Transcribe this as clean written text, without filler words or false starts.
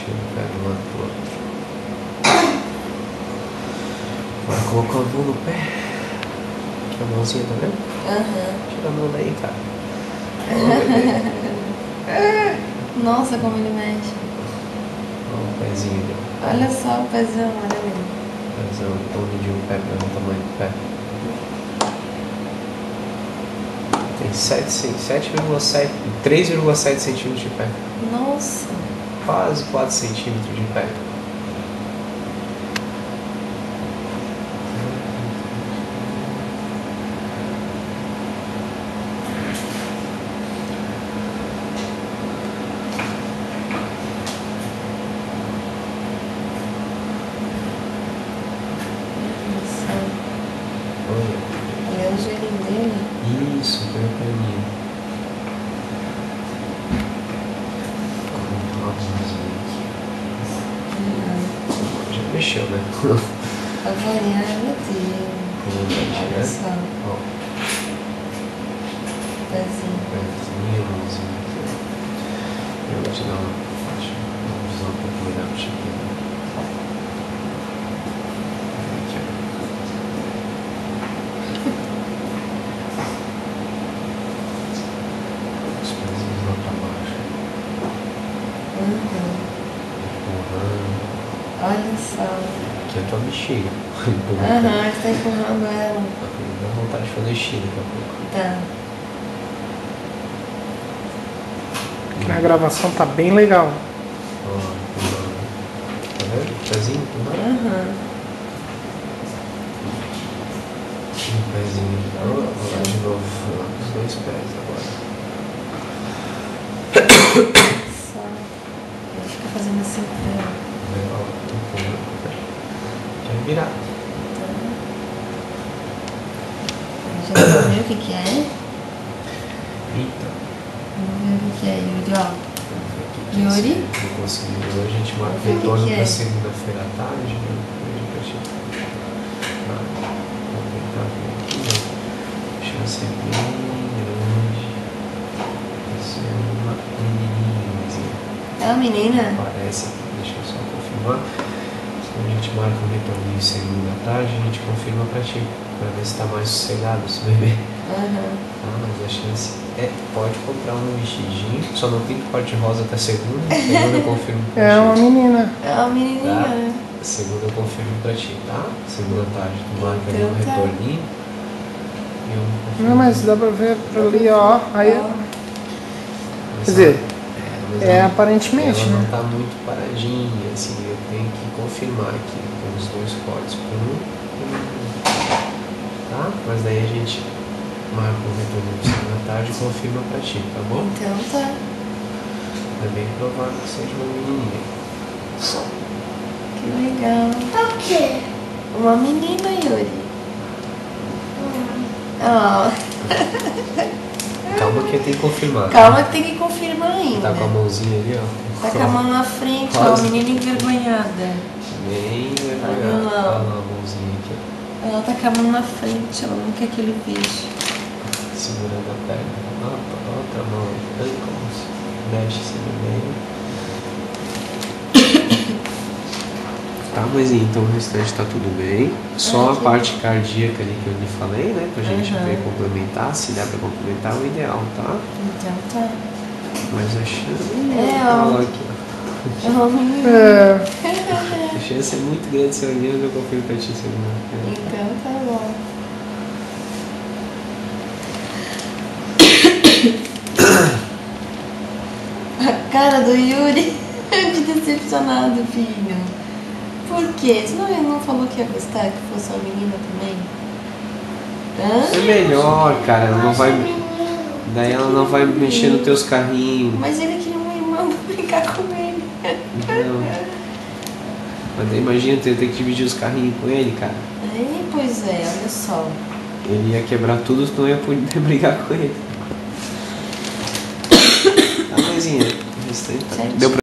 Tira o pé do lado pro outro. Agora colocou a mão no pé. Aqui a mãozinha, tá vendo? Tira a mão daí, cara. Nossa, como ele mexe. Olha o pezinho ali. Olha só o pezão, olha ali. Pezão, então medir o pé, ver o tamanho do pé. Tem 3,7 centímetros de pé. Nossa. Quase 4 centímetros de pé. Olha o joelhinho dele. Isso, põe a perninha. Já mexeu, né? A variar, meu Deus. Olha só. Ó, Pezinho. perninha, mãozinha aqui, ó. Eu vou te dar uma visão um pouco melhor pra chegar. Aqui, ó. Os pezinhos lá pra baixo. Empurrando. Olha só. Aqui é a tua bexiga. Você tá empurrando ela. Dá vontade de fazer xixi daqui a pouco. Tá. A gravação tá bem legal. Ó, empurrando. Tá vendo? Pezinho empurrando. Um pezinho. Vou lá de novo. Os dois pés agora. Só. Ele fica fazendo assim com ela. Legal. Empurra. Vai virar. Já viu o que é? Eita. Vamos ver o que é, Yuri, ó. Não Yuri? consegui. Hoje a gente marca Vamos ver o retorno que é. pra segunda-feira à tarde. Vou tentar ver aqui. Deixa eu ser bem grande. Isso é uma menininha. É uma menina? Parece aqui. Deixa eu só confirmar. Então a gente marca um retorno de segunda à tarde. A gente confirma pra ti. Pra ver se tá mais sossegado esse bebê. Mas a chance é, pode comprar um vestidinho, só não tem corte rosa até segunda eu confirmo pra ti. É uma menina. É uma menininha, Tá? né? Segunda eu confirmo pra ti, tá? Segunda à tarde, tu marca ali Então um tá. retorninho e eu confirmo. Não, mas dá pra ver por ali, ó. Aí, Ó. Mas quer dizer, mas é aparentemente, ela não né? tá muito paradinha, assim, eu tenho que confirmar aqui com os dois cortes por um. Tá? Mas daí a gente marca o retorno de segunda à tarde e confirma pra ti, tá bom? Então tá. É bem provável que seja uma menininha. Que legal. O quê? Uma menina, Yuri. Ó. Calma que eu tenho que confirmar. Calma que tem que confirmar ainda. Tá com a mãozinha ali, ó. Tá com a mão na frente, ó. Quase. Menina envergonhada. Bem Olha devagar. lá. Olha lá a mãozinha aqui, ó. Ela tá com a mão na frente, ela não quer que ele veja. Segurando a perna. Outra mão. Olha como se mexe esse bebê. Tá, mas então o restante tá tudo bem. Só a parte cardíaca ali que eu lhe falei, né? Pra gente ver complementar. Se der pra complementar, é o ideal, tá? Então tá. Mas a chance. É, ó. Olha lá aqui, ó. É uma menina. É, A chance é muito grande de ser menino, eu confio pra ti segunda. Então tá bom. A cara do Yuri de decepcionado, filho. Por quê? Você não falou que ia gostar que fosse uma menina também? Hã? É melhor, cara. Ela não vai. Daí ela não vai mexer nos teus carrinhos. Mas ele queria um irmão pra brincar com ele. Não. Mas daí imagina ter que dividir os carrinhos com ele, cara. Pois é, olha só. Ele ia quebrar tudo, tu não ia poder brigar com ele. Tá, mãezinha? Certo. Deu pra